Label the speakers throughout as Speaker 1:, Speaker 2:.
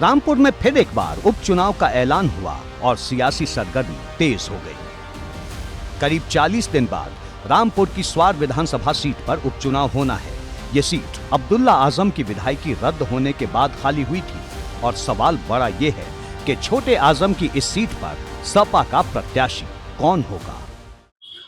Speaker 1: रामपुर में फिर एक बार उपचुनाव का ऐलान हुआ और सियासी सरगर्मी तेज हो गई। करीब 40 दिन बाद रामपुर की स्वार विधानसभा सीट पर उपचुनाव होना है। ये सीट अब्दुल्ला आजम की विधायकी रद्द होने के बाद खाली हुई थी और सवाल बड़ा ये है कि छोटे आजम की इस सीट पर सपा का प्रत्याशी कौन होगा।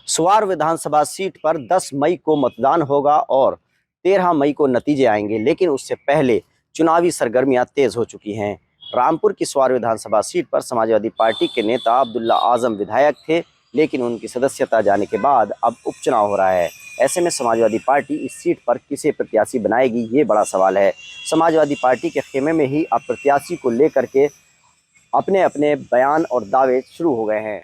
Speaker 2: स्वार विधानसभा सीट पर 10 मई को मतदान होगा और 13 मई को नतीजे आएंगे, लेकिन उससे पहले चुनावी सरगर्मियां तेज हो चुकी हैं। रामपुर की स्वार विधानसभा सीट पर समाजवादी पार्टी के नेता अब्दुल्ला आजम विधायक थे, लेकिन उनकी सदस्यता जाने के बाद अब उपचुनाव हो रहा है। ऐसे में समाजवादी पार्टी इस सीट पर किसे प्रत्याशी बनाएगी, ये बड़ा सवाल है। समाजवादी पार्टी के खेमे में ही अब प्रत्याशी को लेकर के अपने अपने बयान और दावे शुरू हो गए हैं।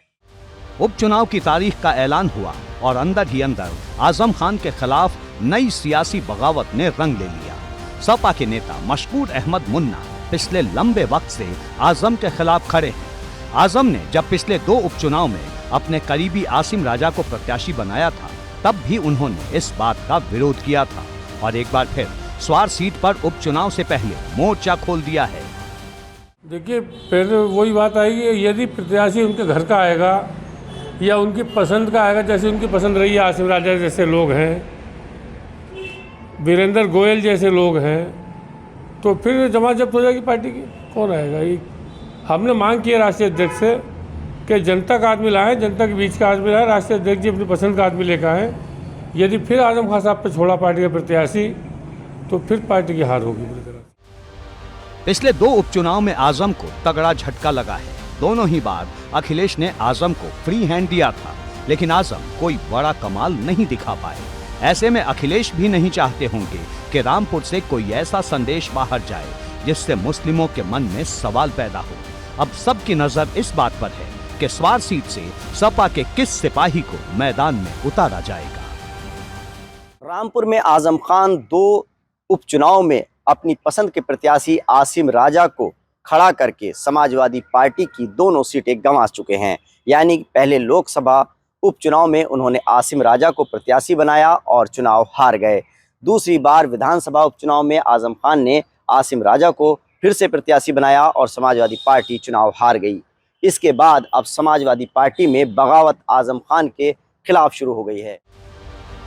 Speaker 1: उपचुनाव की तारीख का ऐलान हुआ और अंदर ही अंदर आजम खान के खिलाफ नई सियासी बगावत ने रंग ले लिया। सपा के नेता मशकूर अहमद मुन्ना पिछले लंबे वक्त से आजम के खिलाफ खड़े हैं। आजम ने जब पिछले 2 उपचुनाव में अपने करीबी आसिम राजा को प्रत्याशी बनाया था, तब भी उन्होंने इस बात का विरोध किया था और एक बार फिर स्वार सीट पर उपचुनाव से पहले मोर्चा खोल दिया है।
Speaker 3: देखिए, पहले वही बात आएगी, यदि प्रत्याशी उनके घर का आएगा या उनकी पसंद का आएगा, जैसे उनकी पसंद रही है, आसिम राजा जैसे लोग हैं, वीरेंद्र गोयल जैसे लोग हैं, तो फिर जमा जब्त हो जाएगी पार्टी की। कौन आएगा? ये हमने मांग की है राष्ट्रीय अध्यक्ष से कि जनता का आदमी लाएं, जनता के बीच का आदमी लाएं, राष्ट्रीय अध्यक्ष जी अपनी पसंद का आदमी लेकर आएँ। यदि फिर आजम खान साहब पर छोड़ा पार्टी का प्रत्याशी, तो फिर पार्टी की हार होगी पूरी तरह।
Speaker 1: पिछले 2 उपचुनाव में आजम को तगड़ा झटका लगा है। दोनों ही बार अखिलेश ने आजम को फ्री हैंड दिया था, लेकिन आजम कोई बड़ा कमाल नहीं दिखा पाए। ऐसे में अखिलेश भी नहीं चाहते होंगे कि रामपुर से कोई ऐसा संदेश बाहर जाए जिससे मुस्लिमों के मन में सवाल पैदा हो। अब सबकी नजर इस बात पर है कि स्वार सीट से सपा के किस सिपाही को मैदान में उतारा जाएगा।
Speaker 2: रामपुर में आजम खान 2 उपचुनाव में अपनी पसंद के प्रत्याशी आसिम राजा को खड़ा करके समाजवादी पार्टी की दोनों सीटें गंवा चुके हैं। यानी पहले लोकसभा उपचुनाव में उन्होंने आसिम राजा को प्रत्याशी बनाया और चुनाव हार गए। दूसरी बार विधानसभा उपचुनाव में आजम खान ने आसिम राजा को फिर से प्रत्याशी बनाया और समाजवादी पार्टी चुनाव हार गई। इसके बाद अब समाजवादी पार्टी में बगावत आजम खान के खिलाफ शुरू हो गई है।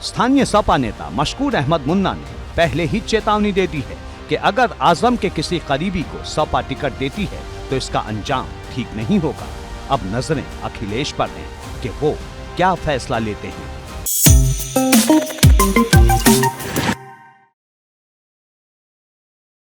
Speaker 1: स्थानीय सपा नेता मशकूर अहमद मुन्ना ने पहले ही चेतावनी दे दी है कि अगर आजम के किसी करीबी को सपा टिकट देती है तो इसका अंजाम ठीक नहीं होगा। अब नजरें अखिलेश पर हैं कि वो क्या फैसला लेते हैं।